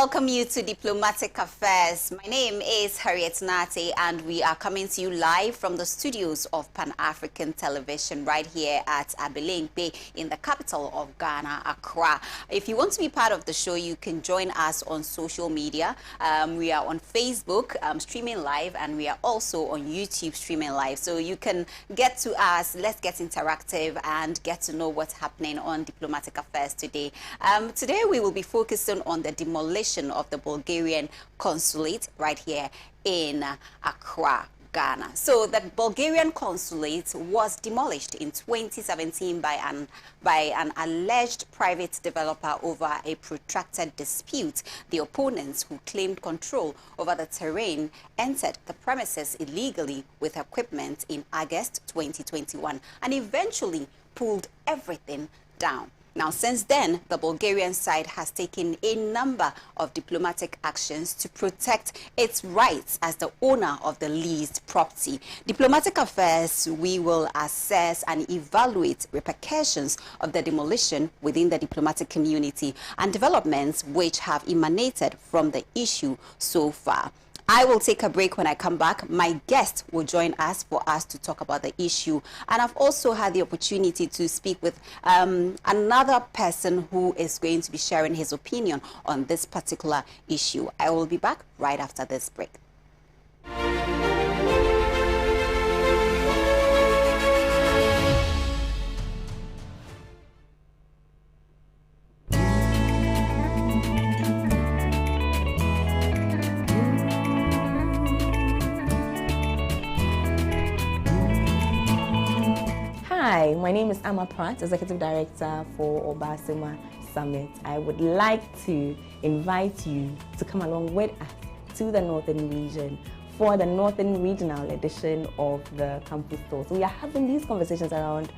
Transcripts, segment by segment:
welcome you to Diplomatic Affairs. My name is Harriet Nate, and we are coming to you live from the studios of Pan-African Television right here at Abilingpe in the capital of Ghana, Accra. If you want to be part of the show, you can join us on social media. We are on Facebook streaming live, and we are also on YouTube streaming live. So you can get to us. Let's get interactive and get to know what's happening on Diplomatic Affairs today. Today we will be focusing on the demolition of the Bulgarian consulate right here in Accra, Ghana. So the Bulgarian consulate was demolished in 2017 by an alleged private developer over a protracted dispute. The opponents, who claimed control over the terrain, entered the premises illegally with equipment in August 2021 and eventually pulled everything down. Now, since then, the Bulgarian side has taken a number of diplomatic actions to protect its rights as the owner of the leased property. Diplomatic Affairs, we will assess and evaluate repercussions of the demolition within the diplomatic community and developments which have emanated from the issue so far. I will take a break. When I come back, my guest will join us for us to talk about the issue. And I've also had the opportunity to speak with another person who is going to be sharing his opinion on this particular issue. I will be back right after this break. Hi, my name is Amma Pratt, Executive Director for Obasema Summit. I would like to invite you to come along with us to the Northern region for the Northern Regional edition of the campus tour. So we are having these conversations around,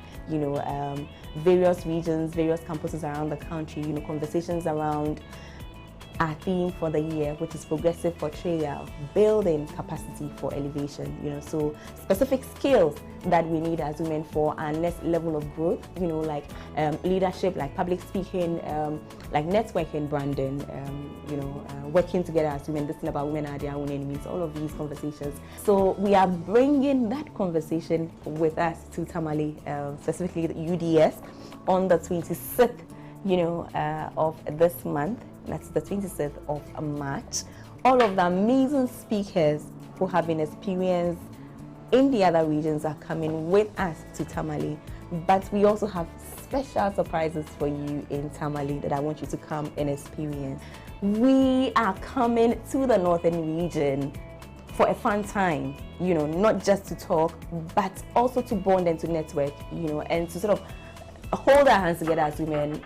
various regions, various campuses around the country, conversations around our theme for the year, which is progressive portrayal, building capacity for elevation, so specific skills that we need as women for our next level of growth, like leadership, like public speaking, like networking, branding, working together as women, listening about women are their own enemies, all of these conversations. So we are bringing that conversation with us to Tamale, specifically the UDS, on the 26th, of this month. That's the 26th of March. All of the amazing speakers who have been experienced in the other regions are coming with us to Tamale. But we also have special surprises for you in Tamale that I want you to come and experience. We are coming to the Northern region for a fun time, not just to talk, but also to bond and to network, and to sort of hold our hands together as women,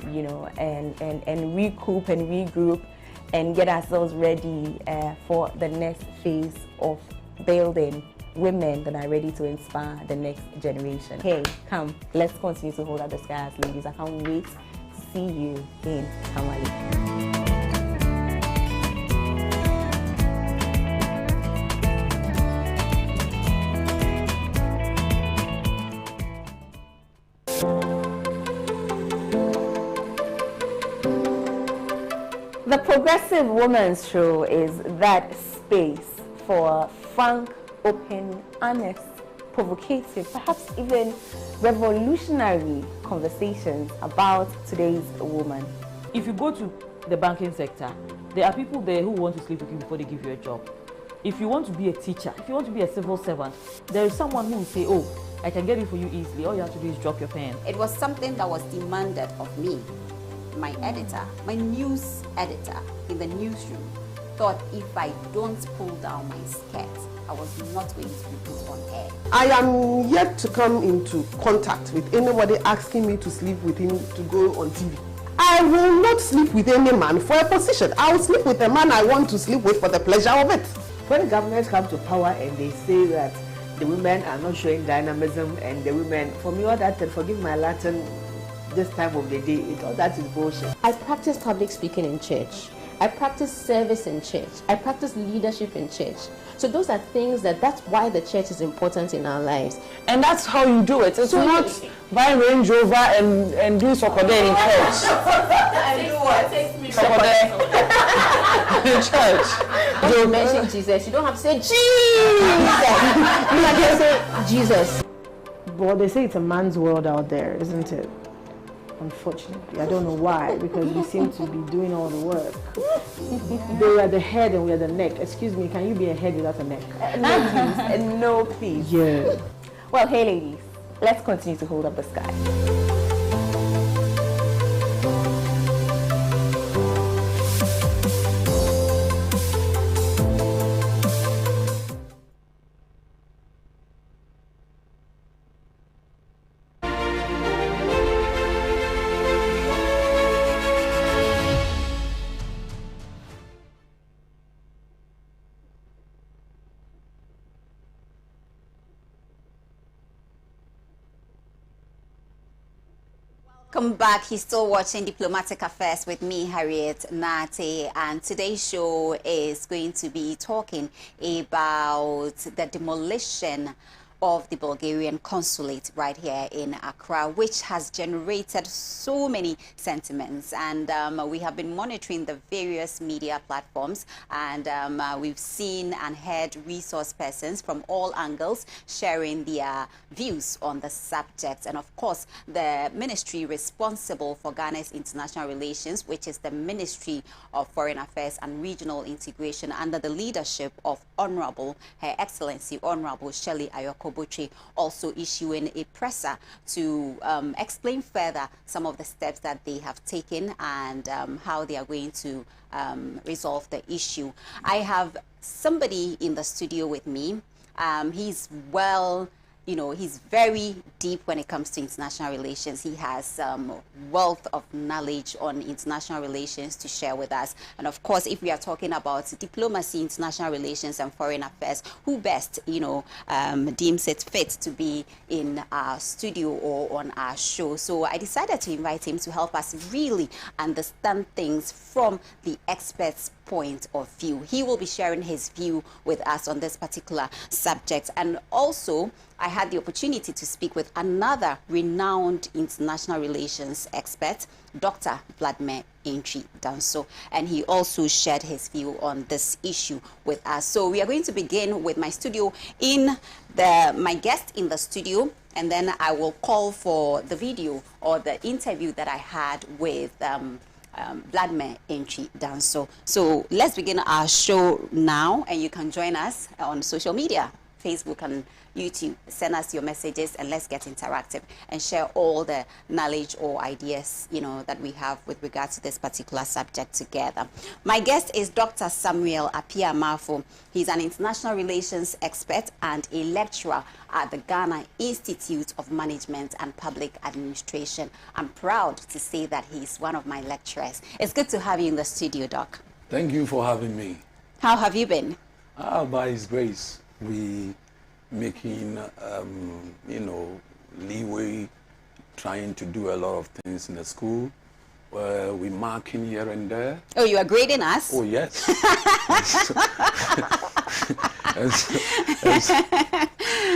and recoup and regroup and get ourselves ready for the next phase of building women that are ready to inspire the next generation. Hey, come, let's continue to hold up the sky as ladies. I can't wait to see you in Tamale. The Progressive Women's Show is that space for frank, open, honest, provocative, perhaps even revolutionary conversations about today's woman. If you go to the banking sector, there are people there who want to sleep with you before they give you a job. If you want to be a teacher, if you want to be a civil servant, there is someone who will say, oh, I can get it for you easily. All you have to do is drop your pen. It was something that was demanded of me. My editor, my news editor in the newsroom, thought if I don't pull down my skirt, I was not going to be put on air. I am yet to come into contact with anybody asking me to sleep with him to go on TV. I will not sleep with any man for a position. I will sleep with a man I want to sleep with for the pleasure of it. When governments come to power and they say that the women are not showing dynamism and the women, for me all that, and forgive my Latin, this time of the day, all that is bullshit. I practice public speaking in church. I practice service in church. I practice leadership in church. So those are things that's why the church is important in our lives. And that's how you do it. It's not buy Range Rover and do Sokode in church. I do what? Sokode. in church. When you mention Jesus, you don't have to say Jesus. You can just say Jesus. But they say it's a man's world out there, isn't it? Unfortunately, I don't know why, because we seem to be doing all the work. They are the head and we are the neck. Excuse me, can you be a head without a neck? No, please. No, please. Yeah. Well, hey, ladies, let's continue to hold up the sky. Welcome back. You're still watching Diplomatic Affairs with me, Harriet Nate, and today's show is going to be talking about the demolition of the Bulgarian consulate right here in Accra, which has generated so many sentiments. And we have been monitoring the various media platforms, and we've seen and heard resource persons from all angles sharing their views on the subject. And of course, the ministry responsible for Ghana's international relations, which is the Ministry of Foreign Affairs and Regional Integration, under the leadership of Honorable Her Excellency Honorable Shirley Ayoko Butchie, also issuing a presser to explain further some of the steps that they have taken and how they are going to resolve the issue. I have somebody in the studio with me. He's he's very deep when it comes to international relations. He has wealth of knowledge on international relations to share with us. And of course, if we are talking about diplomacy, international relations, and foreign affairs, who best, deems it fit to be in our studio or on our show? So I decided to invite him to help us really understand things from the expert's point of view. He will be sharing his view with us on this particular subject. And also, I had the opportunity to speak with another renowned international relations expert, Dr. Vladimir Entry Danso, and he also shared his view on this issue with us. So we are going to begin with my guest in the studio, and then I will call for the video or the interview that I had with Vladimir Entry Danso. So let's begin our show now, and you can join us on social media, Facebook and YouTube. Send us your messages and let's get interactive and share all the knowledge or ideas, that we have with regard to this particular subject together. My guest is Dr. Samuel Appiah Marfo. He's an international relations expert and a lecturer at the Ghana Institute of Management and Public Administration. I'm proud to say that he's one of my lecturers. It's good to have you in the studio, Doc. Thank you for having me. How have you been? By His grace, we making, leeway, trying to do a lot of things in the school. We marking here and there. Oh, you are grading us? Oh, yes.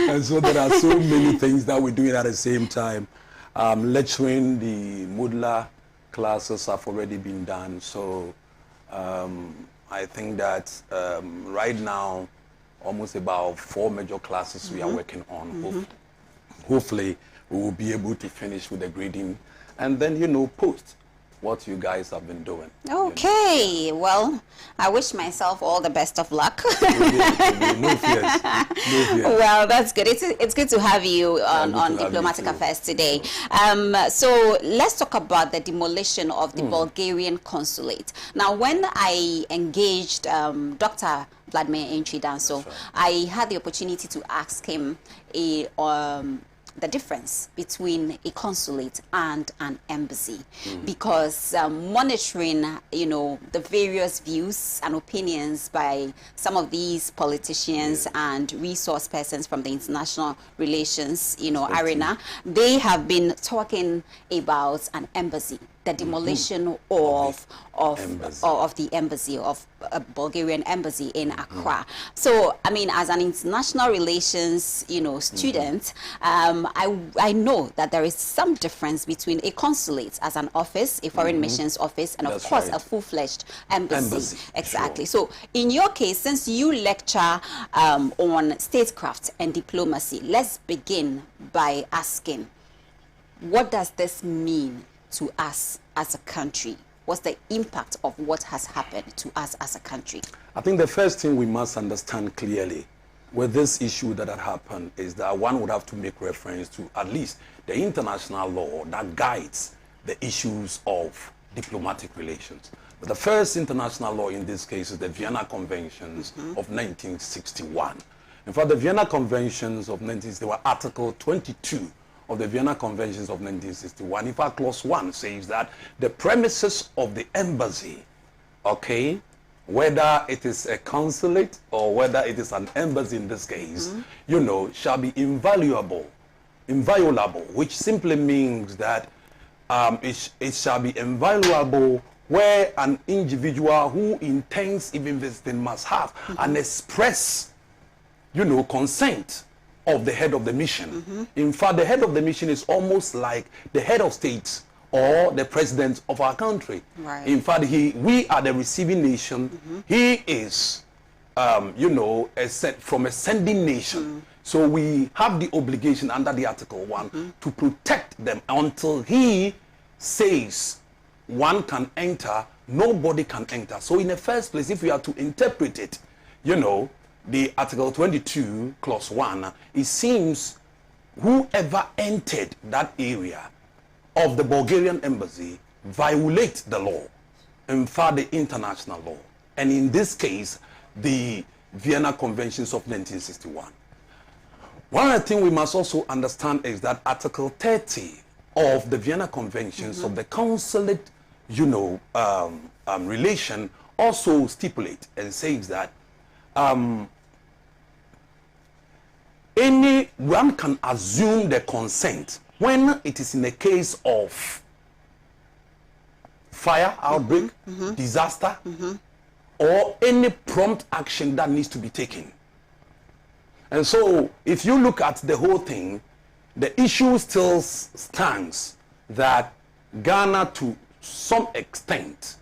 and so there are so many things that we're doing at the same time. Lecturing, the modular classes have already been done. So I think that right now, almost about 4 major classes we are working on. Hopefully, we will be able to finish with the grading and then, post what you guys have been doing. Okay, well, I wish myself all the best of luck. No fears. Well, that's good. It's good to have you on Diplomatic Affairs today. So let's talk about the demolition of the Bulgarian consulate. Now, when I engaged Dr. Vladimir Entry Danso, I had the opportunity to ask him the difference between a consulate and an embassy, because monitoring, the various views and opinions by some of these politicians and resource persons from the international relations, arena, they have been talking about an embassy the demolition of the embassy, of a Bulgarian embassy in Accra. So, I mean, as an international relations, student, I know that there is some difference between a consulate as an office, a foreign missions office, and of course, a full-fledged embassy. Exactly. Sure. So, in your case, since you lecture on statecraft and diplomacy, let's begin by asking, what does this mean to us as a country? What's the impact of what has happened to us as a country? I think the first thing we must understand clearly with this issue that had happened is that one would have to make reference to at least the international law that guides the issues of diplomatic relations. But the first international law in this case is the Vienna Conventions of 1961. In fact, the Vienna Conventions of 1961, Article 22 of the Vienna Conventions of 1961, in fact, Clause 1 says that the premises of the embassy, okay, whether it is a consulate or whether it is an embassy in this case, shall be inviolable, which simply means that it shall be inviolable where an individual who intends even visiting must have an express, consent of the head of the mission. In fact, the head of the mission is almost like the head of state or the president of our country. Right. In fact, we are the receiving nation. He is, from a sending nation. So we have the obligation under the Article 1 to protect them until he says one can enter, nobody can enter. So in the first place, if we are to interpret it, the Article 22, Clause 1, it seems whoever entered that area of the Bulgarian embassy violates the law, in fact, the international law. And in this case, the Vienna Conventions of 1961. One of the things we must also understand is that Article 30 of the Vienna Conventions of the consulate, relation also stipulate and says that anyone can assume the consent when it is in a case of fire outbreak, disaster, or any prompt action that needs to be taken. And so, if you look at the whole thing, the issue still stands that Ghana, to some extent,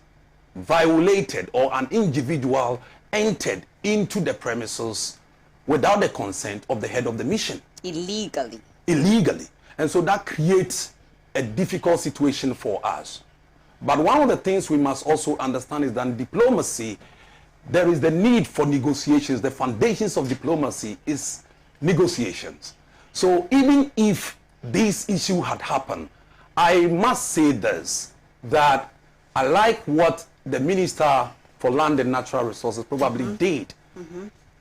violated, or an individual entered into the premises without the consent of the head of the mission. Illegally. And so that creates a difficult situation for us. But one of the things we must also understand is that in diplomacy, there is the need for negotiations. The foundations of diplomacy is negotiations. So even if this issue had happened, I must say this, that I like what the Minister for Land and Natural Resources probably did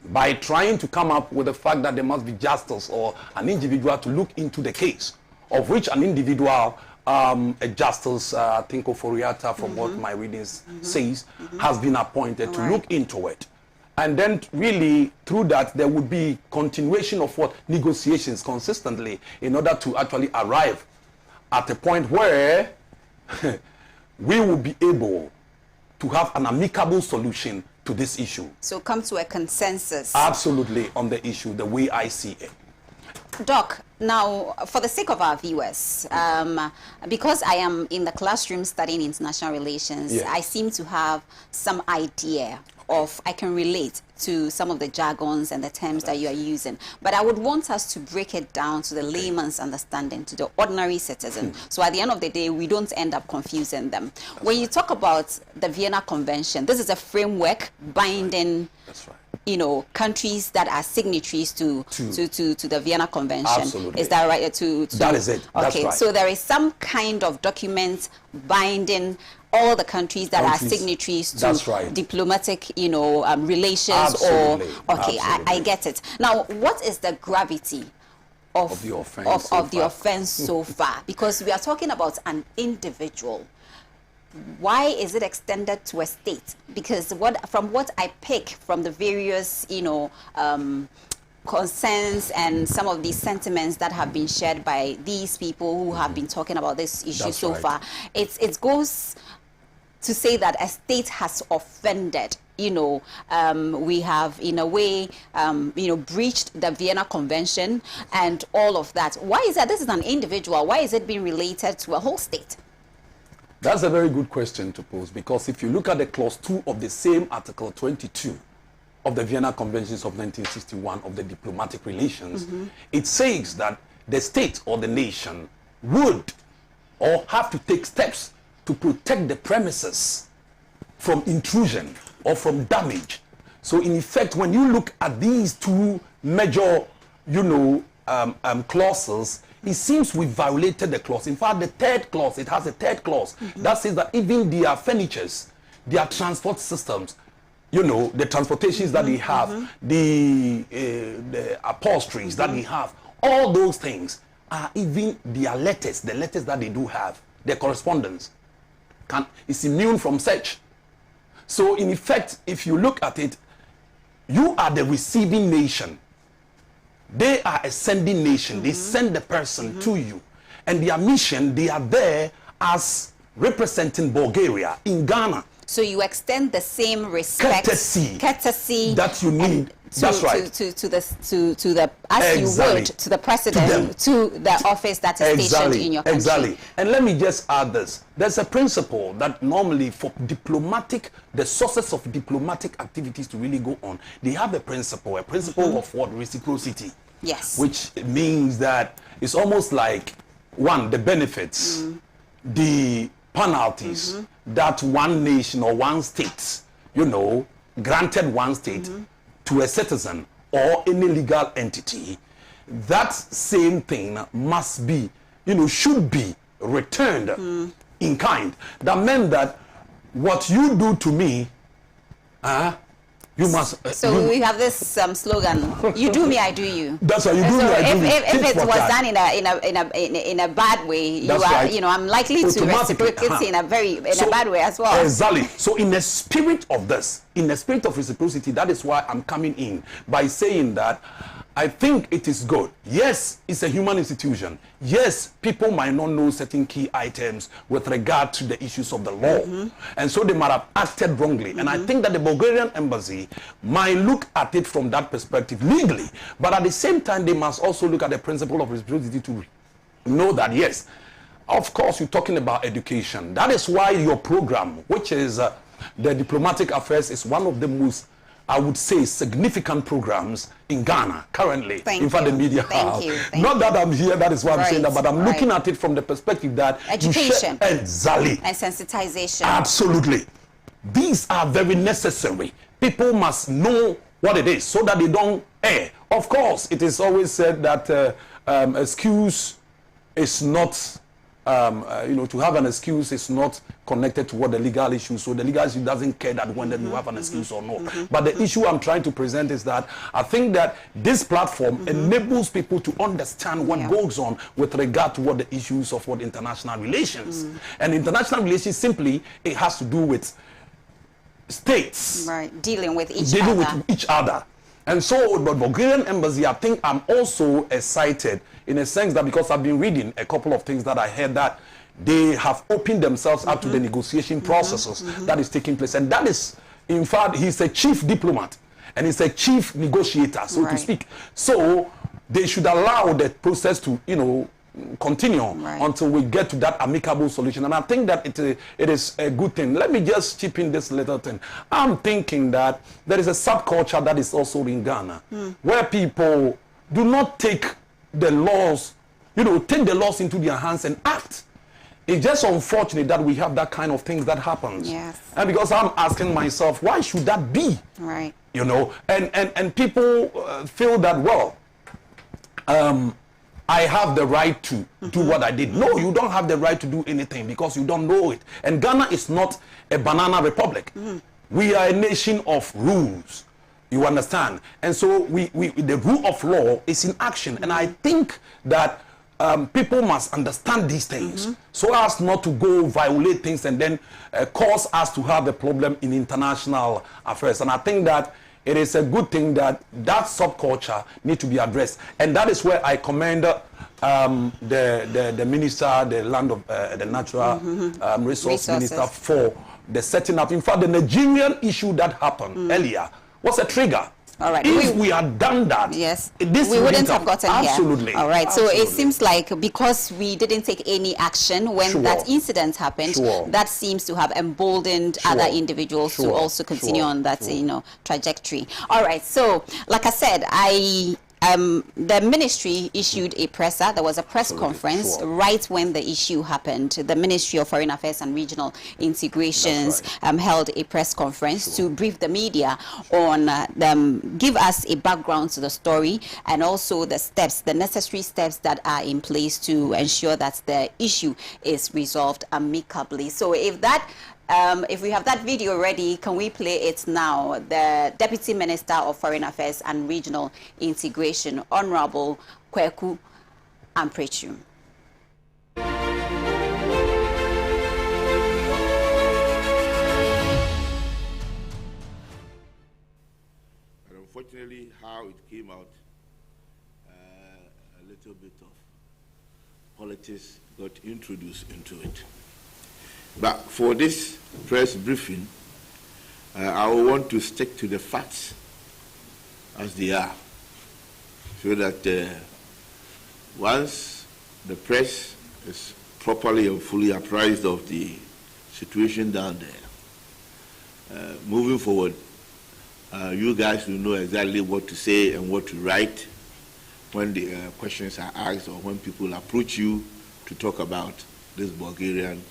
by trying to come up with the fact that there must be justice or an individual to look into the case, of which an individual, a justice, I think Oforiata, from what my readings says, has been appointed to look into it. And then really, through that, there would be continuation of what negotiations consistently in order to actually arrive at a point where we will be able to have an amicable solution to this issue. So come to a consensus. Absolutely, on the issue, the way I see it. Doc, now, for the sake of our viewers, because I am in the classroom studying international relations, I seem to have some idea of, I can relate to some of the jargons and the terms that you are using. But I would want us to break it down to the layman's understanding, to the ordinary citizen. So at the end of the day, we don't end up confusing them. When you talk about the Vienna Convention, this is a framework binding countries that are signatories to the Vienna Convention. Absolutely. Is that right? That is it. That's okay, right. so there is some kind of document binding all the countries that are signatories to diplomatic, relations. Absolutely. Or okay, I get it. Now, what is the gravity of the offense so far? Because we are talking about an individual. Why is it extended to a state? Because from what I pick from the various, concerns and some of these sentiments that have been shared by these people who have been talking about this issue so far, it goes to say that a state has offended. We have in a way, breached the Vienna Convention and all of that. Why is that? This is an individual. Why is it being related to a whole state? That's a very good question to pose, because if you look at the clause 2 of the same article 22 of the Vienna Conventions of 1961 of the diplomatic relations, it says that the state or the nation would or have to take steps to protect the premises from intrusion or from damage. So in effect, when you look at these two major, clauses, it seems we violated the clause. In fact, the third clause, it has a third clause that says that even their furnitures, their transport systems, the transportations that they have, the upholsteries that they have, all those things are even their letters, the letters that they do have, their correspondence, is immune from search. So in effect, if you look at it, you are the receiving nation. They are a sending nation. They send the person to you. And their mission, they are there as representing Bulgaria in Ghana. So you extend the same respect, courtesy that you need. That's right. To the as you would to the president, to the office that is stationed in your country. Exactly. And let me just add this. There's a principle that normally for the sources of diplomatic activities to really go on, they have a principle of what? Reciprocity. Yes. Which means that it's almost like, one, the benefits, the penalties that one nation or one state, granted one state to a citizen or any legal entity, that same thing must be, should be returned in kind. That meant that what you do to me, you must. So we have this slogan: "You do me, I do you." That's right. You do me, I do you. If it was done in a bad way, I'm likely to reciprocate in a bad way as well. Exactly. So in the spirit of this, in the spirit of reciprocity, that is why I'm coming in by saying that I think it is good. Yes, it's a human institution. Yes, people might not know certain key items with regard to the issues of the law. And so they might have acted wrongly. And I think that the Bulgarian embassy might look at it from that perspective legally. But at the same time, they must also look at the principle of reciprocity to know that, yes, of course, you're talking about education. That is why your program, which is the diplomatic affairs, is one of the most, I would say, significant programs in Ghana currently. In fact, the media have. Not that I'm here, that is why I'm saying that, but I'm looking at it from the perspective that education exactly, and sensitization. Absolutely. These are very necessary. People must know what it is so that they don't err. Of course, it is always said that excuse is not, to have an excuse is not connected to what the legal issue. So the legal issue doesn't care that whether you have an excuse or not. But the issue I'm trying to present is that I think that this platform enables people to understand what goes on with regard to what the issues of what international relations. And international relations simply, it has to do with states. Right, dealing with each other. And so, the Bulgarian embassy, I think I'm also excited in a sense that because I've been reading a couple of things that I heard that they have opened themselves up to the negotiation processes that is taking place. And that is, in fact, he's a chief diplomat and he's a chief negotiator, so to speak. So they should allow the process to, continue until we get to that amicable solution. And I think that it is a good thing. Let me just chip in this little thing. I'm thinking that there is a subculture that is also in Ghana where people do not take the laws, take the laws into their hands and act. It's just unfortunate that we have that kind of things that happens. Yes. And because I'm asking myself, why should that be? Right. And people feel that, well, I have the right to do what I did. No, you don't have the right to do anything because you don't know it. And Ghana is not a banana republic. We are a nation of rules. You understand? And so the rule of law is in action. And I think that people must understand these things so as not to go violate things and then cause us to have a problem in international affairs. And I think that it is a good thing that that subculture need to be addressed, and that is where I commend the minister, the land of the natural resources minister, for the setting up. In fact, the Nigerian issue that happened earlier was a trigger. All right. If we had done that, yes, this we wouldn't have gotten here. Absolutely. All right. Absolutely. So it seems like because we didn't take any action when that incident happened, that seems to have emboldened other individuals to also continue on that, trajectory. All right. So, like I said, the ministry issued a presser. There was a press conference right when the issue happened. The Ministry of Foreign Affairs and Regional Integrations held a press conference to brief the media on give us a background to the story and also the steps, the necessary steps that are in place to ensure that the issue is resolved amicably. So if we have that video ready, can we play it now? The Deputy Minister of Foreign Affairs and Regional Integration, Honorable Kweku Amprechu. But unfortunately, how it came out, a little bit of politics got introduced into it. But for this press briefing, I will want to stick to the facts as they are, so that once the press is properly and fully apprised of the situation down there, moving forward, you guys will know exactly what to say and what to write when the questions are asked or when people approach you to talk about this Bulgarian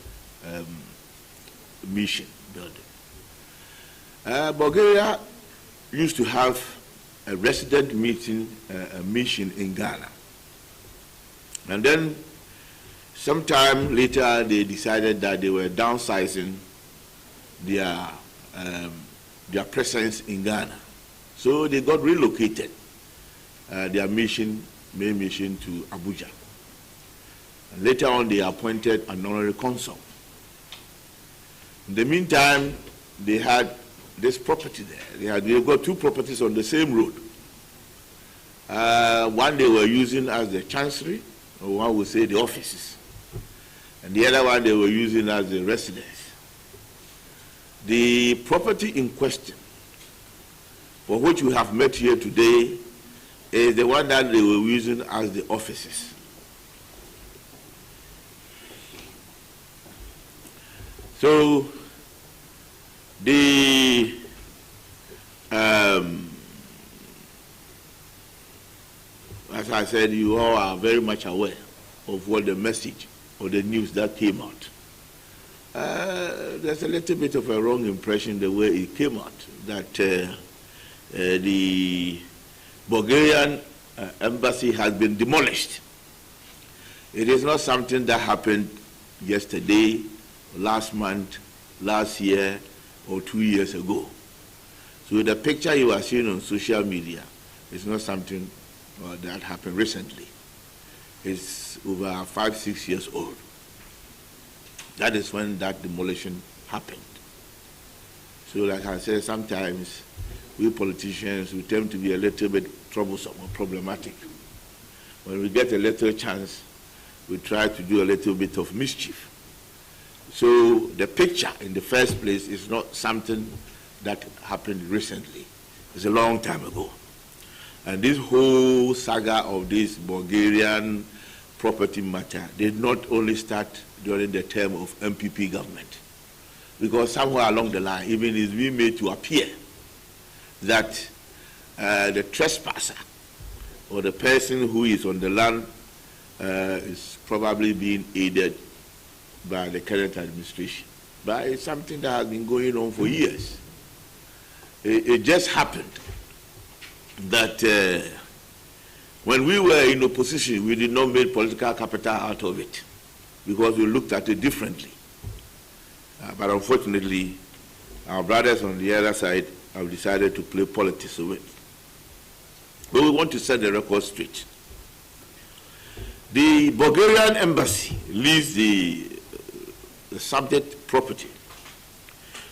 mission building. Bulgaria used to have a resident mission in Ghana. And then sometime later they decided that they were downsizing their presence in Ghana. So they got relocated, their main mission to Abuja. And later on they appointed an honorary consul. In the meantime, they had this property there. They got two properties on the same road. One they were using as the chancery, or one would say the offices. And the other one they were using as the residence. The property in question, for which we have met here today, is the one that they were using as the offices. So, as I said, you all are very much aware of what the message or the news that came out. There's a little bit of a wrong impression the way it came out, that the Bulgarian embassy has been demolished. It is not something that happened yesterday, last month, last year, or 2 years ago. So the picture you are seeing on social media is not something that happened recently. It's over 5-6 years old. That is when that demolition happened. So like I said, sometimes we politicians, we tend to be a little bit troublesome or problematic. When we get a little chance, we try to do a little bit of mischief. So the picture in the first place is not something that happened recently. It's a long time ago. And this whole saga of this Bulgarian property matter did not only start during the term of MPP government, because somewhere along the line, even it's been made to appear that the trespasser or the person who is on the land is probably being aided by the current administration. But it's something that has been going on for years. It just happened that when we were in opposition, we did not make political capital out of it because we looked at it differently. But unfortunately, our brothers on the other side have decided to play politics with it. But we want to set the record straight. The Bulgarian embassy leased the subject property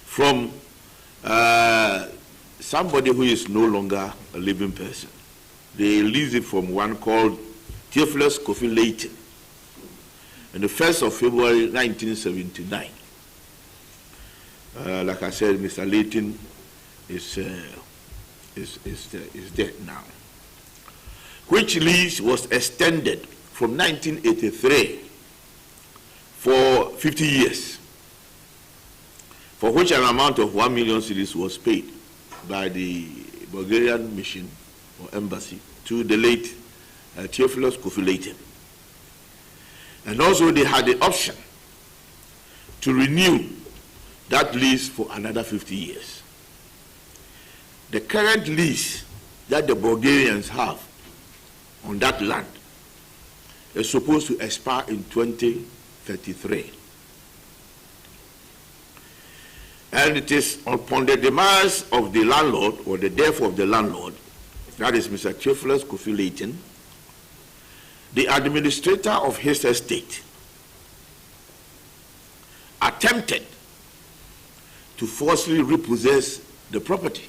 from somebody who is no longer a living person. They leased it from one called Theophilus Kofi Layton on the 1st of February 1979. Like I said, Mr. Layton is dead now. Which lease was extended from 1983 for 50 years, for which an amount of 1 million cedis was paid by the Bulgarian mission or embassy to the late Theophilus Kofi Layton. And also they had the option to renew that lease for another 50 years. The current lease that the Bulgarians have on that land is supposed to expire in 2033. And it is upon the demise of the landlord, or the death of the landlord, that is Mr. Theophilus Kofi Layton, the administrator of his estate attempted to forcibly repossess the property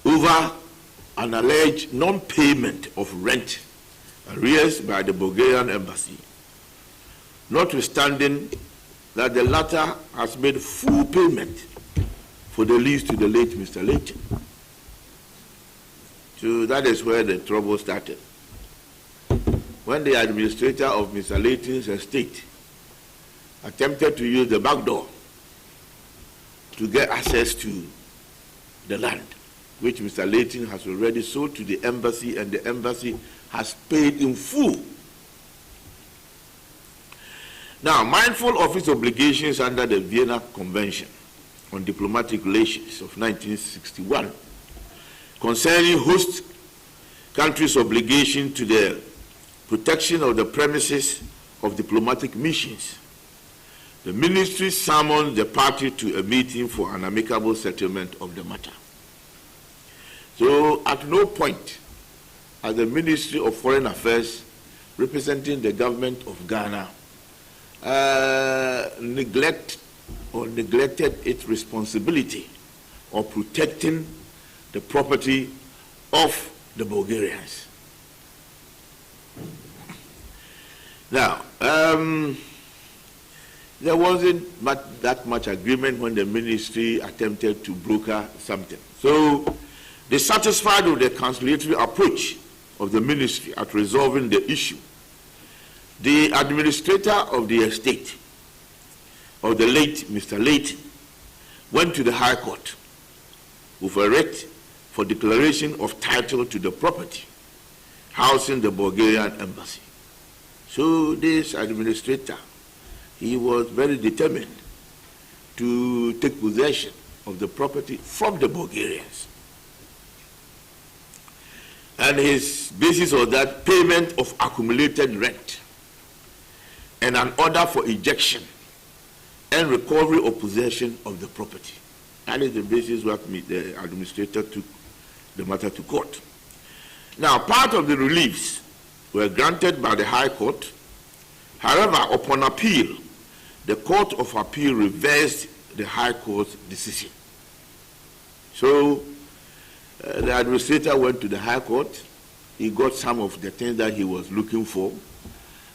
over an alleged non-payment of rent arrears by the Bulgarian embassy, notwithstanding that the latter has made full payment for the lease to the late Mr. Layton. So that is where the trouble started. When the administrator of Mr. Layton's estate attempted to use the back door to get access to the land, which Mr. Layton has already sold to the embassy, and the embassy has paid in full. Now, mindful of its obligations under the Vienna Convention on Diplomatic Relations of 1961, concerning host countries' obligation to the protection of the premises of diplomatic missions, the ministry summoned the party to a meeting for an amicable settlement of the matter. So at no point has the Ministry of Foreign Affairs, representing the government of Ghana, neglected its responsibility of protecting the property of the Bulgarians. Now, there wasn't that much agreement when the ministry attempted to broker something. So, dissatisfied with the conciliatory approach of the ministry at resolving the issue, the administrator of the estate of the late Mr. Layton went to the High Court with a writ for declaration of title to the property housing the Bulgarian embassy. So this administrator, he was very determined to take possession of the property from the Bulgarians. And his basis was that payment of accumulated rent and an order for ejection and recovery of possession of the property. That is the basis what the administrator took the matter to court. Now, part of the reliefs were granted by the High Court. However, upon appeal, the Court of Appeal reversed the High Court's decision. So, the administrator went to the High Court. He got some of the things that he was looking for.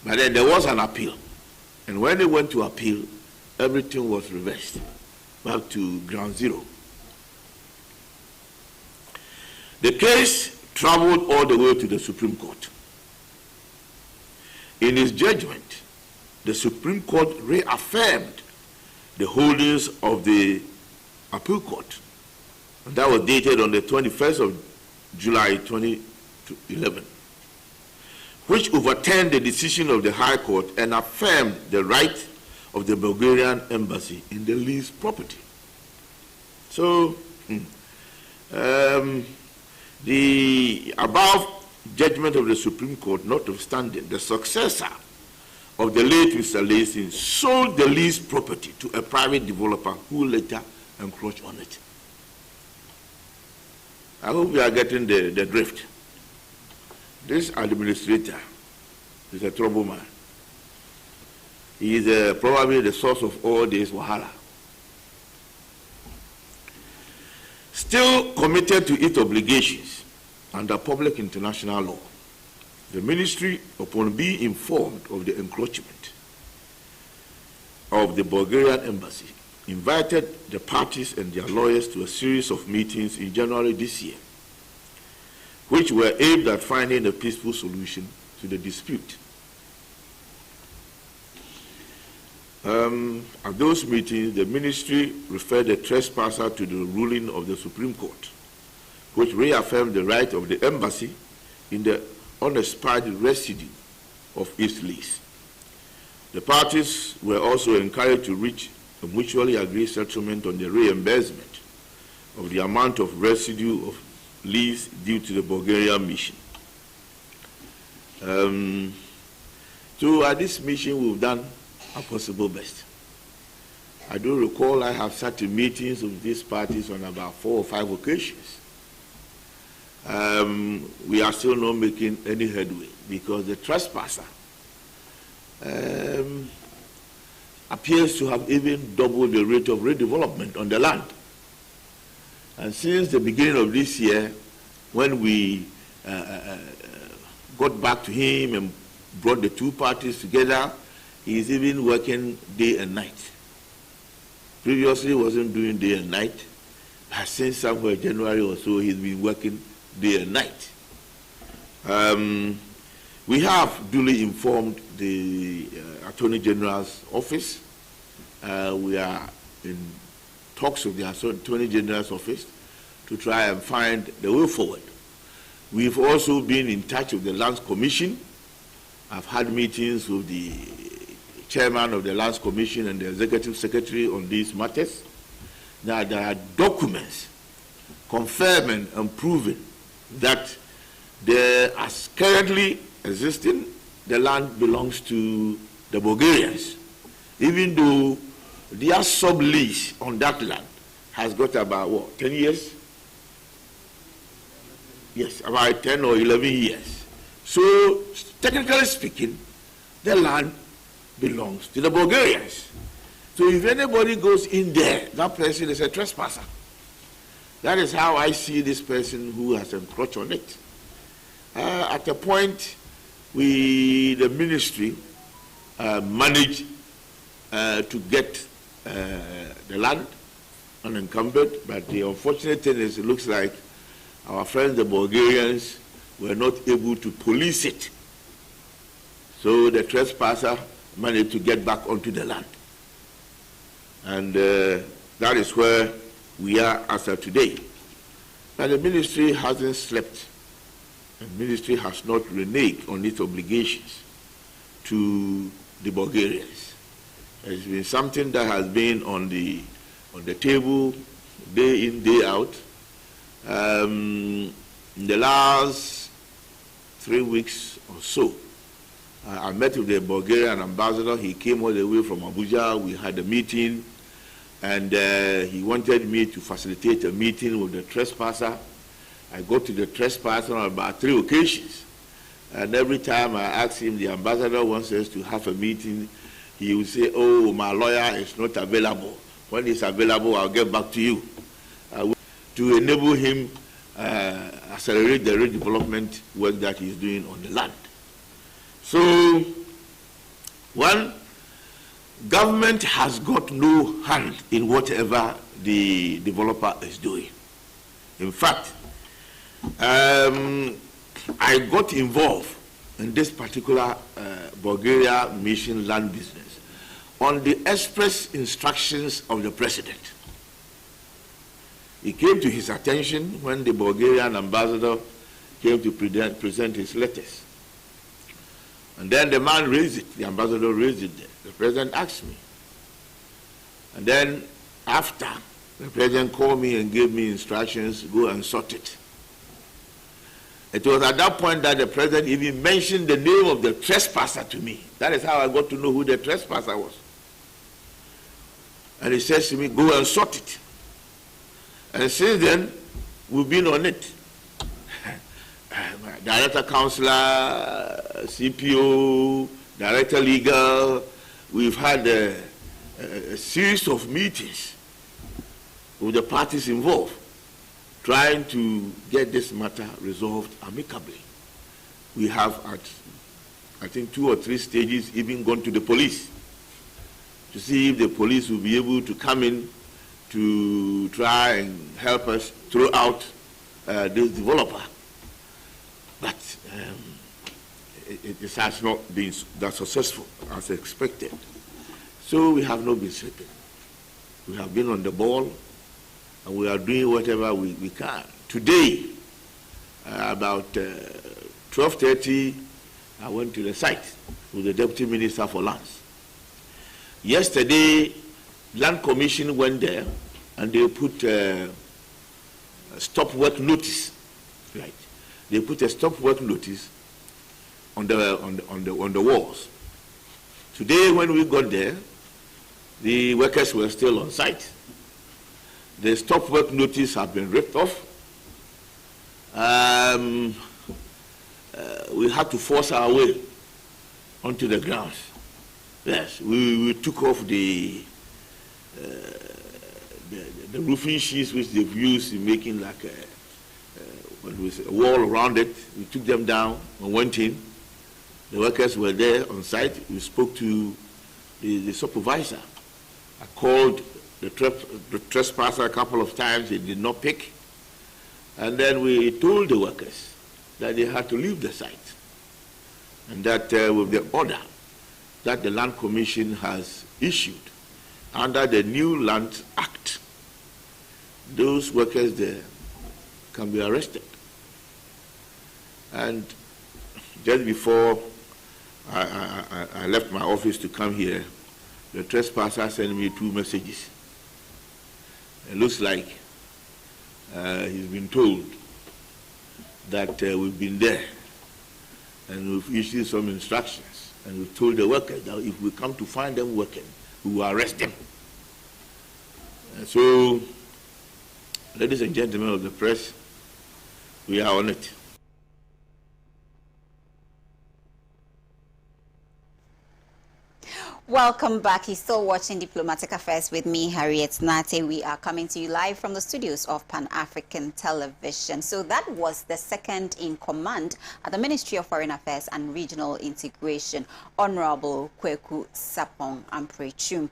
But then there was an appeal. And when they went to appeal, everything was reversed back to ground zero. The case traveled all the way to the Supreme Court. In its judgment, the Supreme Court reaffirmed the holdings of the appeal court. And that was dated on the 21st of July 2011, which overturned the decision of the High Court and affirmed the right of the Bulgarian embassy in the leased property. So, the above judgment of the Supreme Court notwithstanding, the successor of the late Mr. Layton sold the leased property to a private developer who later encroached on it. I hope we are getting the drift. This administrator is a trouble man. He is probably the source of all this wahala. Still committed to its obligations under public international law, the ministry, upon being informed of the encroachment of the Bulgarian embassy, invited the parties and their lawyers to a series of meetings in January this year, which were aimed at finding a peaceful solution to the dispute. At those meetings, the ministry referred the trespasser to the ruling of the Supreme Court, which reaffirmed the right of the embassy in the unexpired residue of its lease. The parties were also encouraged to reach a mutually agreed settlement on the reimbursement of the amount of residue of lease due to the Bulgarian mission. So at this mission, we've done our possible best. I do recall I have sat in meetings with these parties on about 4 or 5 occasions. We are still not making any headway because the trespasser appears to have even doubled the rate of redevelopment on the land. And since the beginning of this year, when we got back to him and brought the 2 parties together, he is even working day and night. Previously, he wasn't doing day and night, but since somewhere January or so, he's been working day and night. We have duly informed the Attorney General's office. We are in talks with the Attorney General's office to try and find the way forward. We've also been in touch with the Lands Commission. I've had meetings with the chairman of the Lands Commission and the executive secretary on these matters. Now, there are documents confirming and proving that as currently existing, the land belongs to the Bulgarians, even though their sublease on that land has got about, what, 10 years? Yes, about 10 or 11 years. So, technically speaking, the land belongs to the Bulgarians. So if anybody goes in there, that person is a trespasser. That is how I see this person who has encroached on it. At a point, the ministry managed to get the land unencumbered, but the unfortunate thing is it looks like our friends, the Bulgarians, were not able to police it. So the trespasser managed to get back onto the land. And that is where we are as of today. But the ministry hasn't slept. The ministry has not reneged on its obligations to the Bulgarians. It's been something that has been on the table day in, day out. In the last 3 weeks or so, I met with the Bulgarian ambassador. He came all the way from Abuja. We had a meeting, and he wanted me to facilitate a meeting with the trespasser. I go to the trespasser on about 3 occasions, and every time I ask him, the ambassador wants us to have a meeting, he will say, oh, my lawyer is not available. When he's available, I'll get back to you. To enable him accelerate the redevelopment work that he's doing on the land. So, one, government has got no hand in whatever the developer is doing. In fact, I got involved in this particular Bulgaria mission land business on the express instructions of the president. It came to his attention when the Bulgarian ambassador came to present his letters. And then the man raised it, the ambassador raised it there. The president asked me. And then after, the president called me and gave me instructions, go and sort it. It was at that point that the president even mentioned the name of the trespasser to me. That is how I got to know who the trespasser was. And he says to me, go and sort it. And since then, we've been on it. Director Councillor, CPO, Director Legal, we've had a series of meetings with the parties involved. trying to get this matter resolved amicably. We have at, I think, 2 or 3 stages even gone to the police to see if the police will be able to come in to try and help us throw out this developer. But it has not been that successful as expected. So we have not been sleeping. We have been on the ball, and we are doing whatever we can. Today, about 12:30, I went to the site with the Deputy Minister for Lands. Yesterday, Land Commission went there, and they put a stop work notice. Right? They put a stop work notice on the walls. Today, when we got there, the workers were still on site. The stop work notice have been ripped off. We had to force our way onto the grounds. Yes, we took off the roofing sheets which they've used in making like a wall around it. We took them down and went in. The workers were there on site. We spoke to the supervisor. I called the trespasser a couple of times. They did not pick. And then we told the workers that they had to leave the site. And that with the order that the Land Commission has issued under the new Land Act, those workers there can be arrested. And just before I left my office to come here, the trespasser sent me 2 messages. It looks like he's been told that we've been there and we've issued some instructions, and we've told the workers that if we come to find them working, we will arrest them. And so, ladies and gentlemen of the press, we are on it. Welcome back. You're still watching Diplomatic Affairs with me, Harriet Nate. We are coming to you live from the studios of Pan-African Television. So that was the second in command at the Ministry of Foreign Affairs and Regional Integration, Honorable Kweku Sapong Amprechum,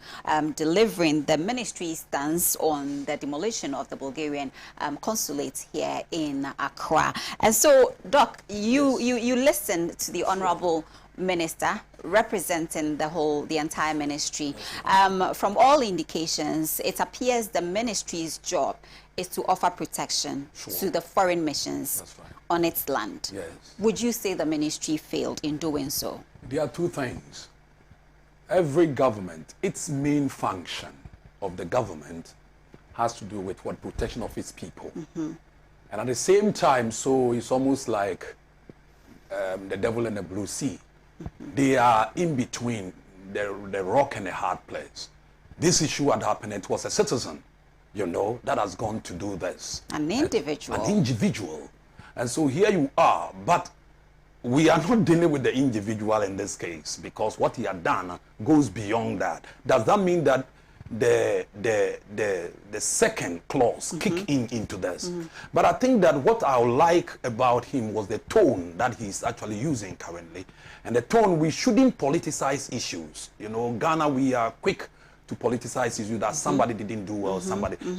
delivering the ministry's stance on the demolition of the Bulgarian consulate here in Accra. And so, Doc, you listened to the Honorable Minister representing the entire ministry. From all indications, it appears the ministry's job is to offer protection to the foreign missions on its land. Yes. Would you say the ministry failed in doing so? There are 2 things. Every government, its main function of the government has to do with what protection of its people. And at the same time, so it's almost like the devil in the blue sea. They are in between the rock and the hard place. This issue had happened. It was a citizen, you know, that has gone to do this. An individual. An individual. And so here you are, but we are not dealing with the individual in this case, because what he had done goes beyond that. Does that mean that the second clause kick into this? But I think that what I like about him was the tone that he's actually using currently. And the tone, we shouldn't politicize issues. You know, Ghana, we are quick to politicize issues that somebody didn't do well,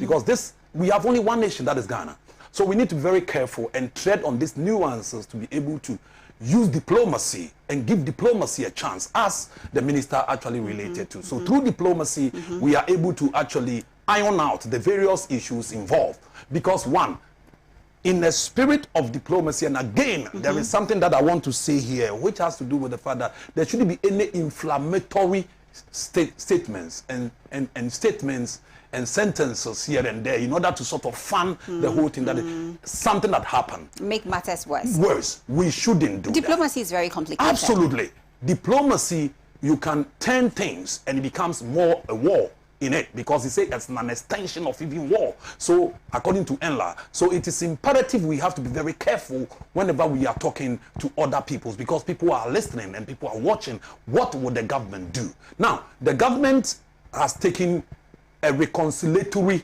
because we have only one nation, that is Ghana. So we need to be very careful and tread on these nuances to be able to use diplomacy and give diplomacy a chance, as the minister actually related to. So through diplomacy, we are able to actually iron out the various issues involved. Because one, in the spirit of diplomacy, and again, there is something that I want to say here, which has to do with the fact that there shouldn't be any inflammatory statements and statements and sentences here and there in order to sort of fan the whole thing, that something that happened. Make matters worse. Worse. We shouldn't do Diplomacy is very complicated. Absolutely. Diplomacy, you can turn things and it becomes more a war in it, because he said it's an extension of even war. So according to Enla, so it is imperative we have to be very careful whenever we are talking to other peoples, because people are listening and people are watching. What would the government do? Now, the government has taken a reconciliatory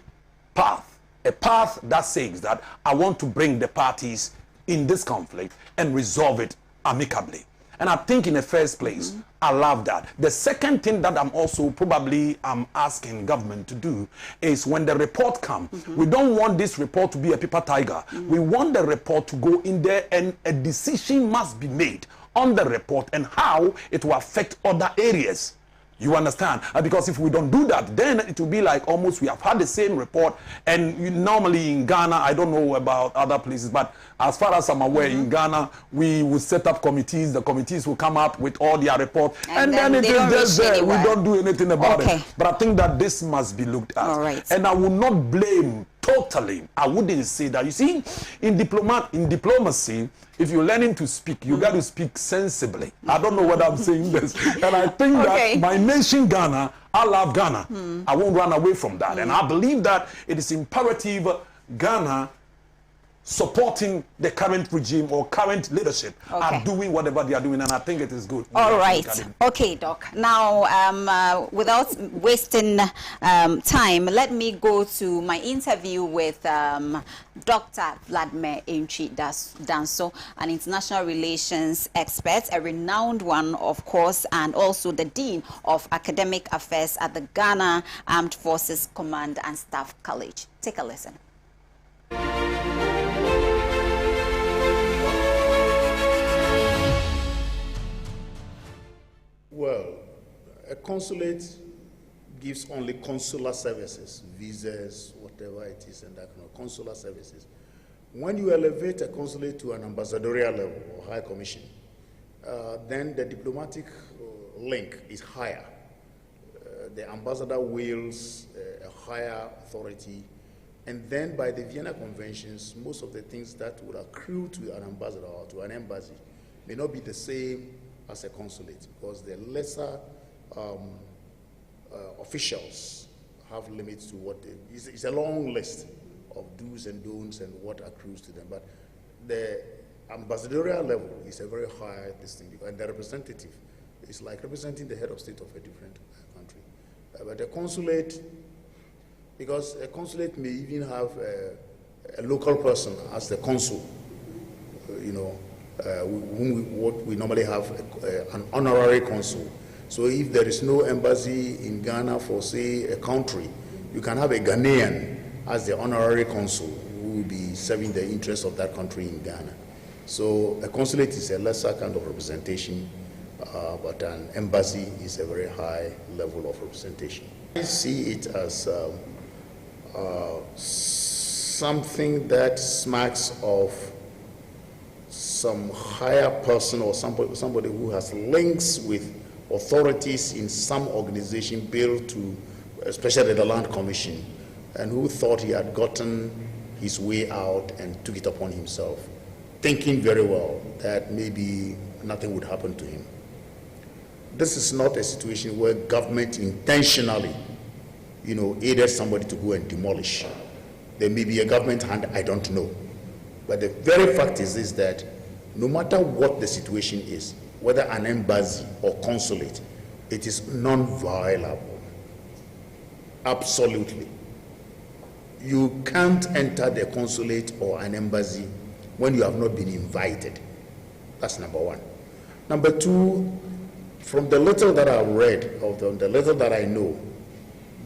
path a path that says that I want to bring the parties in this conflict and resolve it amicably. And I think in the first place, I love that. The second thing that I'm also probably asking government to do is when the report comes, we don't want this report to be a paper tiger. We want the report to go in there and a decision must be made on the report and how it will affect other areas. You understand? Because if we don't do that, then it will be like almost we have had the same report. And normally in Ghana, I don't know about other places, but as far as I'm aware, in Ghana, we will set up committees. The committees will come up with all their reports. And then it is just there. We don't do anything about it. But I think that this must be looked at. All right. And I will not blame totally. I wouldn't say that. You see, in diplomacy, if you're learning to speak, you got to speak sensibly. I don't know whether I'm saying this. And I think that my nation, Ghana, I love Ghana. I won't run away from that. And I believe that it is imperative Ghana supporting the current regime or current leadership are doing whatever they are doing, and I think it is good. All right. Okay, Doc. Now, without wasting time, let me go to my interview with Dr. Vladimir Intwi Danso, an international relations expert, a renowned one, of course, and also the Dean of Academic Affairs at the Ghana Armed Forces Command and Staff College. Take a listen. Well, a consulate gives only consular services, visas, whatever it is, and that kind of consular services. When you elevate a consulate to an ambassadorial level or high commission, then the diplomatic link is higher. The ambassador wields a higher authority, and then by the Vienna Conventions, most of the things that would accrue to an ambassador or to an embassy may not be the same as a consulate, because the lesser officials have limits to what they, it's a long list of do's and don'ts and what accrues to them. But the ambassadorial level is a very high distinction, and the representative is like representing the head of state of a different country. But a consulate, because a consulate may even have a local person as the consul, you know, what we normally have an honorary consul. So if there is no embassy in Ghana for, say, a country, you can have a Ghanaian as the honorary consul who will be serving the interests of that country in Ghana. So a consulate is a lesser kind of representation, but an embassy is a very high level of representation. I see it as something that smacks of some higher person or somebody who has links with authorities in some organization built to, especially the Land Commission, and who thought he had gotten his way out and took it upon himself, thinking very well that maybe nothing would happen to him. This is not a situation where government intentionally, you know, aided somebody to go and demolish. There may be a government hand, I don't know. But the very fact is this, that no matter what the situation is, whether an embassy or consulate, it is non-violable. Absolutely. You can't enter the consulate or an embassy when you have not been invited. That's number one. Number two, from the little that I've read, or the little that I know,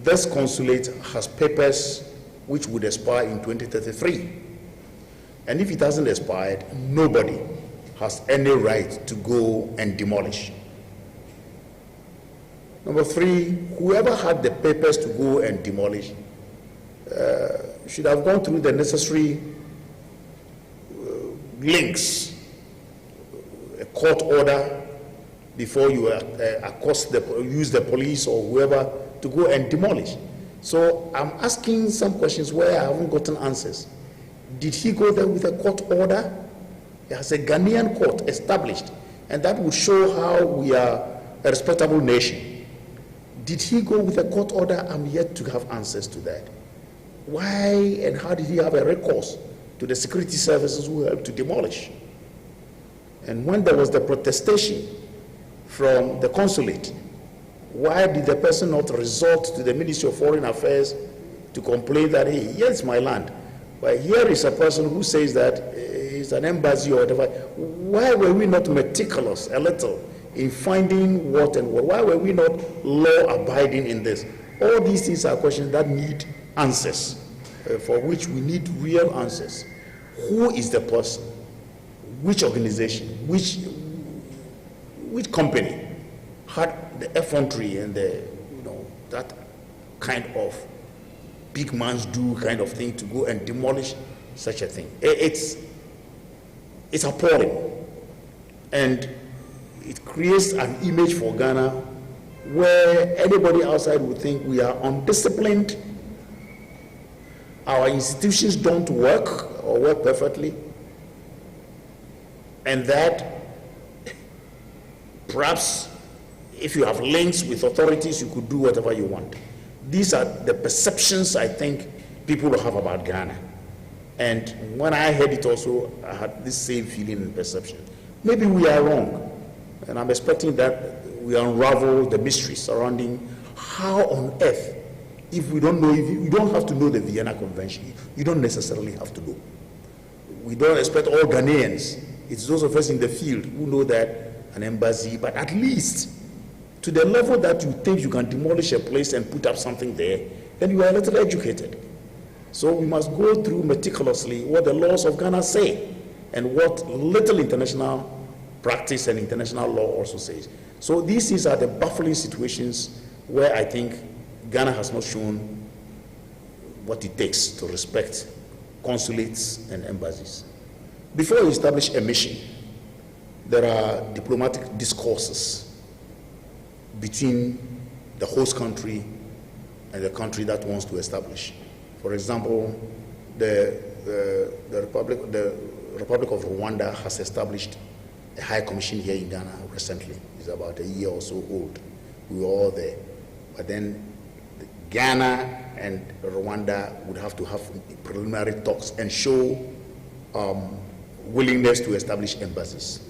this consulate has papers which would expire in 2033. And if it hasn't expired, nobody has any right to go and demolish. Number three, whoever had the papers to go and demolish should have gone through the necessary links, a court order before you use the police or whoever to go and demolish. So I'm asking some questions where I haven't gotten answers. Did he go there with a court order? It has a Ghanaian court established, and that would show how we are a respectable nation. Did he go with a court order? I'm yet to have answers to that. Why and how did he have a recourse to the security services who helped to demolish? And when there was the protestation from the consulate, why did the person not resort to the Ministry of Foreign Affairs to complain that, hey, here's my land. But here is a person who says that it's an embassy or whatever. Why were we not meticulous a little in finding what and what? Why were we not law-abiding in this? All these things are questions that need answers, for which we need real answers. Who is the person? Which organization? Which company had the effrontery and the, that kind of big man's do kind of thing to go and demolish such a thing? It's appalling, and it creates an image for Ghana where anybody outside would think we are undisciplined, our institutions don't work or work perfectly, and that perhaps if you have links with authorities, you could do whatever you want. These are the perceptions I think people have about Ghana. And when I heard it also, I had this same feeling and perception. Maybe we are wrong. And I'm expecting that we unravel the mystery surrounding how on earth, if we don't know, if you don't have to know the Vienna Convention, you don't necessarily have to know. We don't expect all Ghanaians. It's those of us in the field who know that an embassy, but at least to the level that you think you can demolish a place and put up something there, then you are a little educated. So we must go through meticulously what the laws of Ghana say and what little international practice and international law also says. So these are the baffling situations where I think Ghana has not shown what it takes to respect consulates and embassies. Before you establish a mission, there are diplomatic discourses between the host country and the country that wants to establish. For example, the Republic of Rwanda has established a high commission here in Ghana recently. It's about a year or so old. We were all there. But then Ghana and Rwanda would have to have preliminary talks and show willingness to establish embassies.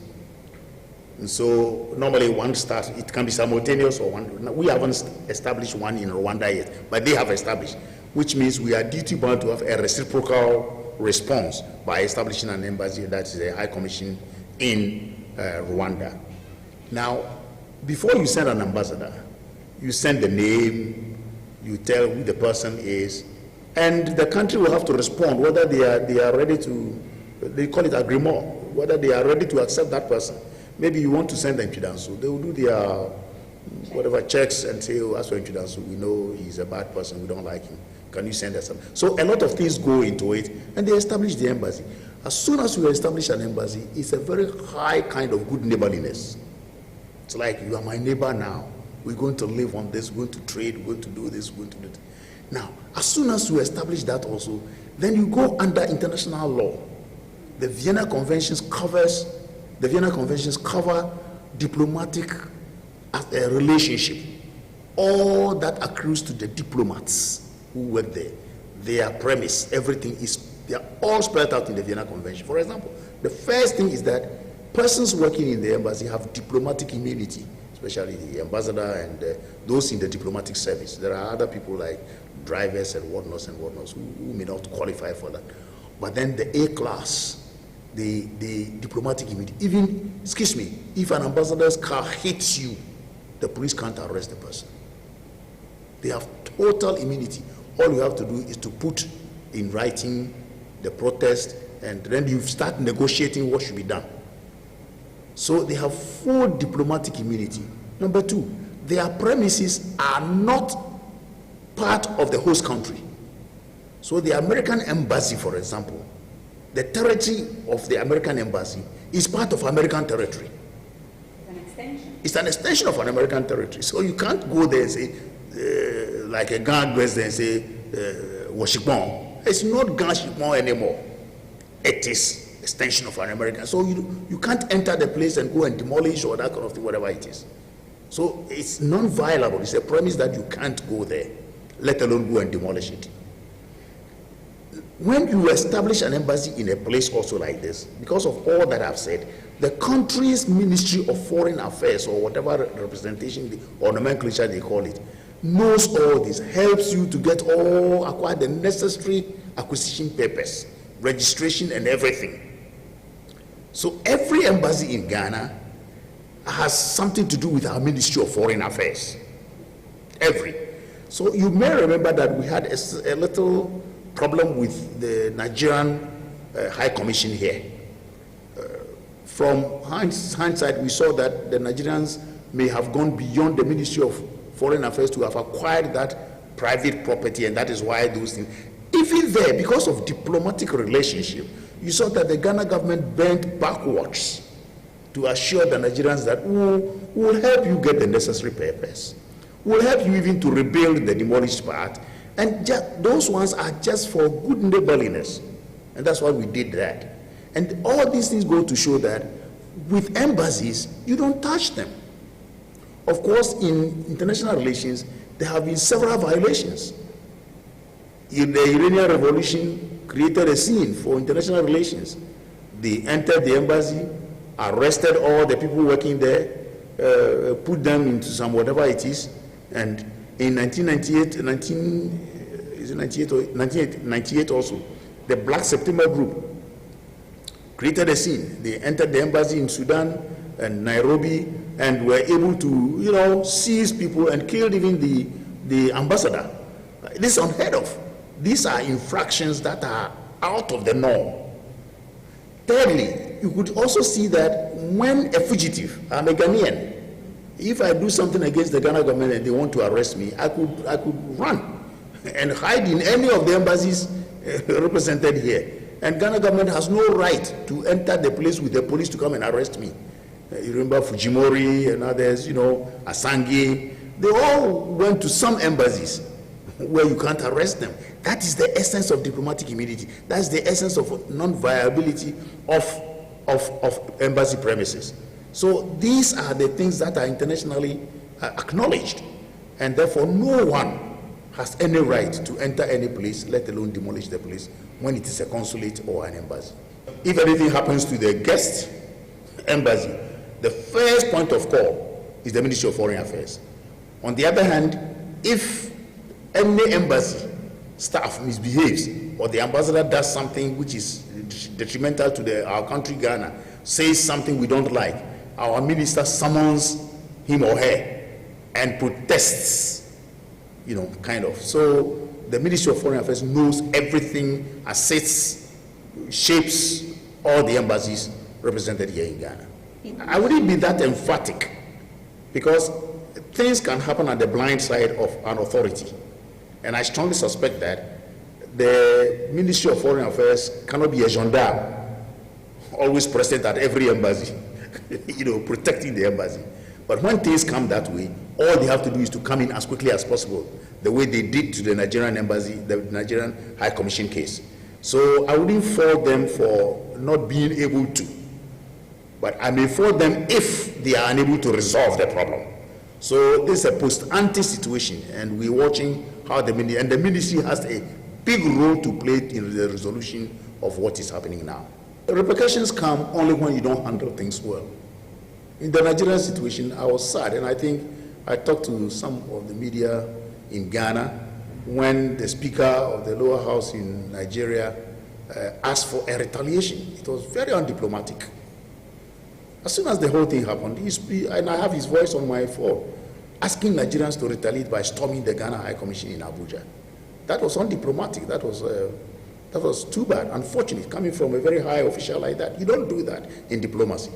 And so normally one starts, it can be simultaneous or one. We haven't established one in Rwanda yet, but they have established, which means we are duty bound to have a reciprocal response by establishing an embassy, that is a high commission in Rwanda. Now, before you send an ambassador, you send the name, you tell who the person is, and the country will have to respond whether they are ready to, they call it agreement, whether they are ready to accept that person. Maybe you want to send them to Danso. They will do their whatever checks and say, oh, as for Danso, we know he's a bad person, we don't like him. Can you send us some? So a lot of things go into it, and they establish the embassy. As soon as you establish an embassy, it's a very high kind of good neighborliness. It's like, you are my neighbor now. We're going to live on this, we're going to trade, we're going to do this, we're going to do that. Now, as soon as you establish that also, then you go under international law. The Vienna Conventions cover diplomatic relationship. All that accrues to the diplomats who work there. Their premise, everything they are all spelled out in the Vienna Convention. For example, the first thing is that persons working in the embassy have diplomatic immunity, especially the ambassador and those in the diplomatic service. There are other people like drivers and whatnots who may not qualify for that. But then the A class, the diplomatic immunity, even, excuse me, if an ambassador's car hits you, the police can't arrest the person. They have total immunity. All you have to do is to put in writing the protest, and then you start negotiating what should be done. So they have full diplomatic immunity. Number two, their premises are not part of the host country. So the American embassy, for example, the territory of the American embassy is part of American territory. It's an extension. It's an extension of an American territory. So you can't go there and say, like a Ghana goes there and say, Washington. It's not Ghana anymore. It is extension of an American. So you can't enter the place and go and demolish or that kind of thing, whatever it is. So it's non-violable. It's a premise that you can't go there, let alone go and demolish it. When you establish an embassy in a place also like this, because of all that I've said, the country's Ministry of Foreign Affairs or whatever representation or nomenclature they call it, knows all this, helps you to acquire the necessary acquisition papers, registration and everything. So every embassy in Ghana has something to do with our Ministry of Foreign Affairs. Every. So you may remember that we had a little problem with the Nigerian High Commission here. From hindsight, we saw that the Nigerians may have gone beyond the Ministry of Foreign Affairs to have acquired that private property, and that is why those things. Even there, because of diplomatic relationship, you saw that the Ghana government bent backwards to assure the Nigerians that we will help you get the necessary papers. We will help you even to rebuild the demolished part. And those ones are just for good neighborliness. And that's why we did that. And all these things go to show that with embassies, you don't touch them. Of course, in international relations, there have been several violations. In the Iranian Revolution created a scene for international relations. They entered the embassy, arrested all the people working there, put them into some whatever it is, and in 1998 also, the Black September group created a scene. They entered the embassy in Sudan and Nairobi and were able to, seize people and killed even the ambassador. This is unheard of. These are infractions that are out of the norm. Thirdly, you could also see that when a fugitive, I'm a Ghanaian, if I do something against the Ghana government and they want to arrest me, I could run and hide in any of the embassies represented here. And Ghana government has no right to enter the place with the police to come and arrest me. You remember Fujimori and others, Asange, they all went to some embassies where you can't arrest them. That is the essence of diplomatic immunity. That's the essence of non-viability of embassy premises. So these are the things that are internationally acknowledged, and therefore no one has any right to enter any place, let alone demolish the place, when it is a consulate or an embassy. If anything happens to the guest embassy, the first point of call is the Ministry of Foreign Affairs. On the other hand, if any embassy staff misbehaves or the ambassador does something which is detrimental to our country, Ghana, says something we don't like, our minister summons him or her and protests, So the Ministry of Foreign Affairs knows everything, assets, shapes all the embassies represented here in Ghana. I wouldn't be that emphatic because things can happen at the blind side of an authority. And I strongly suspect that the Ministry of Foreign Affairs cannot be a gendarme, always present at every embassy, protecting the embassy. But when things come that way, all they have to do is to come in as quickly as possible, the way they did to the Nigerian embassy, the Nigerian High Commission case. So I wouldn't fault them for not being able to, but I may fault them if they are unable to resolve the problem. So this is a post-ante situation, and we're watching how the ministry has a big role to play in the resolution of what is happening now. The repercussions come only when you don't handle things well. In the Nigerian situation, I was sad, and I think I talked to some of the media in Ghana when the Speaker of the lower house in Nigeria asked for a retaliation. It was very undiplomatic. As soon as the whole thing happened, and I have his voice on my phone, asking Nigerians to retaliate by storming the Ghana High Commission in Abuja. That was undiplomatic. That was too bad, unfortunate, coming from a very high official like that. You don't do that in diplomacy.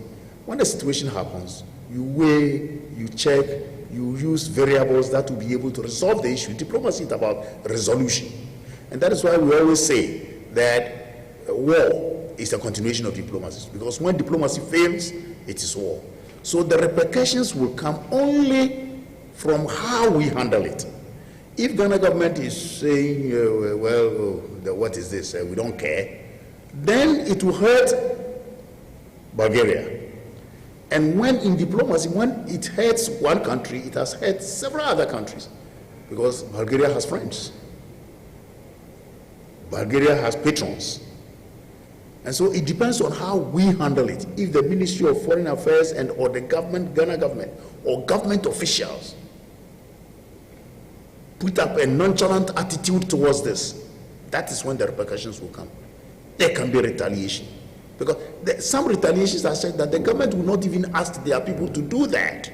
When a situation happens, you weigh, you check, you use variables that will be able to resolve the issue. Diplomacy is about resolution. And that is why we always say that war is a continuation of diplomacy, because when diplomacy fails, it is war. So the repercussions will come only from how we handle it. If Ghana government is saying, what is this, we don't care, then it will hurt Bulgaria. And when in diplomacy, when it hurts one country, it has hurt several other countries, because Bulgaria has friends. Bulgaria has patrons. And so it depends on how we handle it. If the Ministry of Foreign Affairs or the government, Ghana government, or government officials put up a nonchalant attitude towards this, that is when the repercussions will come. There can be retaliation. Because some retaliations are said that the government will not even ask their people to do that.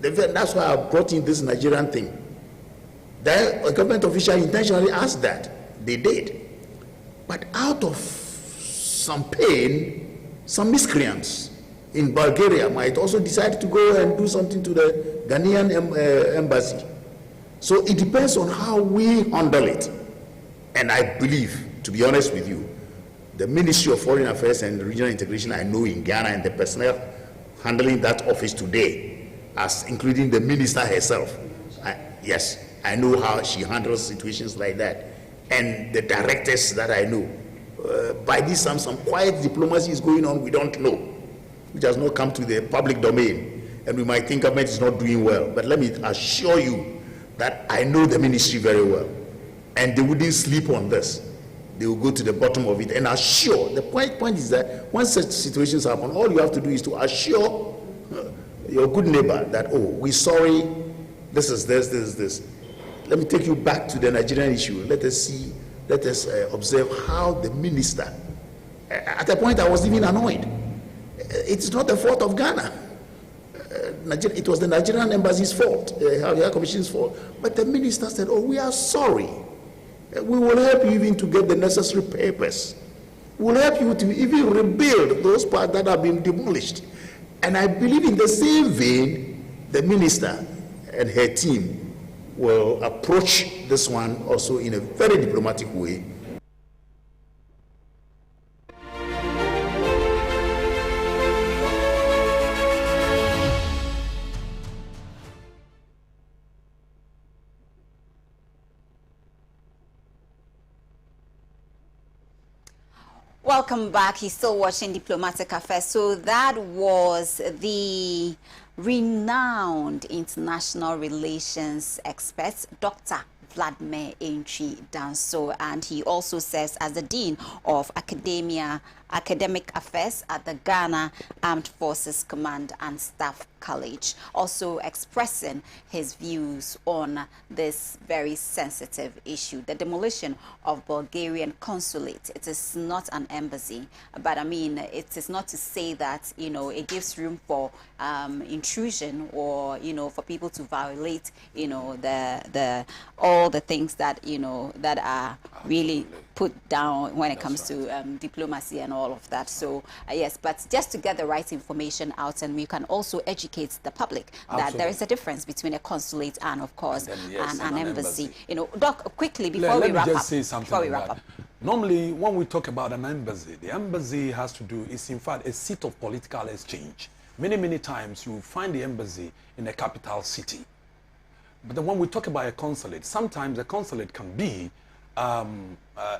That's why I brought in this Nigerian thing. The government official intentionally asked that. They did. But out of some pain, some miscreants in Bulgaria might also decide to go and do something to the Ghanaian embassy. So it depends on how we handle it. And I believe, to be honest with you, the Ministry of Foreign Affairs and Regional Integration I know in Ghana and the personnel handling that office today, as including the minister herself, yes, I know how she handles situations like that. And the directors that I know, by this time, some quiet diplomacy is going on we don't know, which has not come to the public domain. And we might think government is not doing well. But let me assure you that I know the ministry very well. And they wouldn't sleep on this. They will go to the bottom of it and assure. The point is that when such situations happen, all you have to do is to assure your good neighbor that, oh, we're sorry, this is this. Let me take you back to the Nigerian issue. Let us observe how the minister, at a point I was even annoyed. It's not the fault of Ghana. It was the Nigerian embassy's fault, the High Commission's fault. But the minister said, oh, we are sorry. We will help you even to get the necessary papers. We will help you to even rebuild those parts that have been demolished. And I believe in the same vein, the minister and her team will approach this one also in a very diplomatic way. Welcome back. He's still watching Diplomatic Affairs. So that was the renowned international relations expert, Dr. Vladimir Entry Danso, and he also serves as the Dean of Academic Affairs at the Ghana Armed Forces Command and Staff College, also expressing his views on this very sensitive issue, the demolition of Bulgarian consulate. It is not an embassy, but I mean, it is not to say that, you know, it gives room for intrusion or, you know, for people to violate, you know, all the things that, you know, that are really put down when it comes to diplomacy and all of that. So yes, but just to get the right information out, and we can also educate the public that there is a difference between a consulate and, of course, an embassy. You know, Doc, quickly before we wrap up. Normally, when we talk about an embassy, the embassy has to do, is in fact a seat of political exchange. Many times you find the embassy in a capital city. But then when we talk about a consulate, sometimes a consulate can be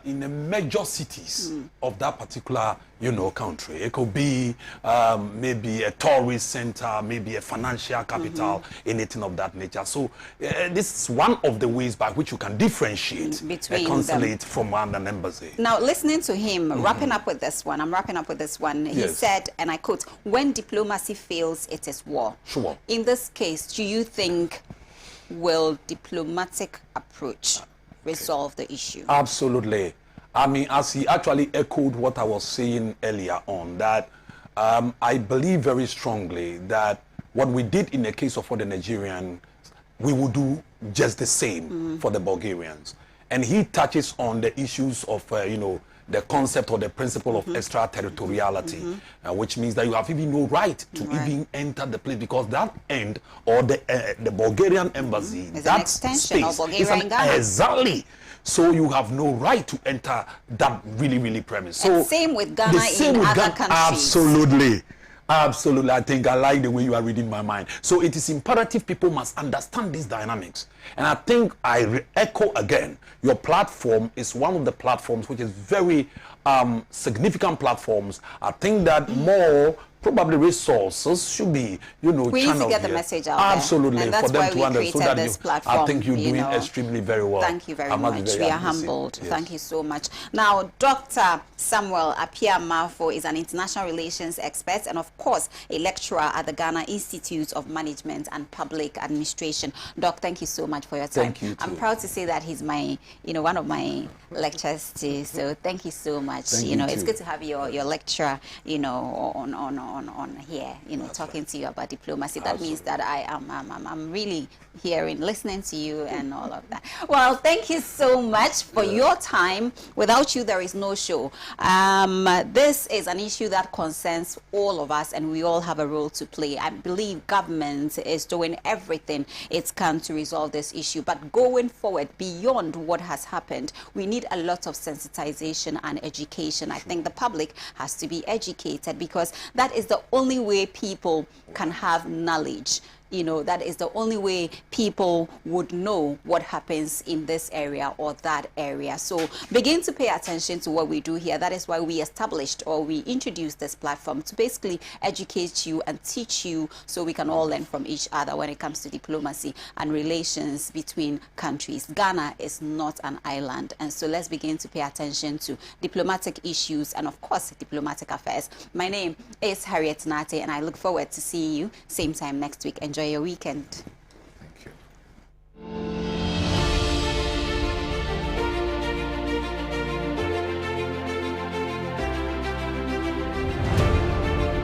in the major cities of that particular, you know, country. It could be maybe a tourist center, maybe a financial capital, anything of that nature. So this is one of the ways by which you can differentiate between a consulate from an embassy. Now, listening to him, wrapping up with this one, I'm wrapping up with this one. He said, and I quote, "When diplomacy fails, it is war." Sure. In this case, do you think will diplomatic approach resolve the issue? Absolutely. I mean, as he actually echoed what I was saying earlier on, that I believe very strongly that what we did in the case of the Nigerians, we will do just the same for the Bulgarians. And he touches on the issues of, you know, the concept or the principle of extraterritoriality, which means that you have even no right to even enter the place, because that end or the Bulgarian embassy, is that an extension space of Bulgaria in Ghana. Exactly. So you have no right to enter that really premise. So and same with Ghana in other countries. Absolutely. Absolutely. I think I like the way you are reading my mind. So it is imperative people must understand these dynamics. And I think I echo again, your platform is one of the platforms which is very significant platforms. I think that more probably resources should be, you know, we need to get the here. message out Absolutely, there. And that's for them why to we understand so created that this platform. I think you're doing extremely very well. Thank you very I must be much. very We are appreciative. humbled. Yes. Thank you so much. Now, Dr. Samuel Appiah-Marfo is an international relations expert and, of course, a lecturer at the Ghana Institute of Management and Public Administration. Doc, thank you so much for your time. Thank you too. I'm proud to say that he's my, you know, one of my lecturers too. So thank you so much. Thank you know, you it's too. good to have your lecturer, you know, on here, you know, That's talking right. to you about diplomacy. That means that I'm really hearing, listening to you and all of that. Well, thank you so much for your time. Without you, there is no show. This is an issue that concerns all of us, and we all have a role to play. I believe government is doing everything it can to resolve this issue. But going forward, beyond what has happened, we need a lot of sensitization and education. I think the public has to be educated, because that is the only way people can have knowledge. You know, that is the only way people would know what happens in this area or that area. So begin to pay attention to what we do here. That is why we established, or we introduced, this platform to basically educate you and teach you, so we can all learn from each other when it comes to diplomacy and relations between countries. Ghana is not an island, and so let's begin to pay attention to diplomatic issues and, of course, diplomatic affairs. My name is Harriet Nate, and I look forward to seeing you same time next week. Enjoy your weekend.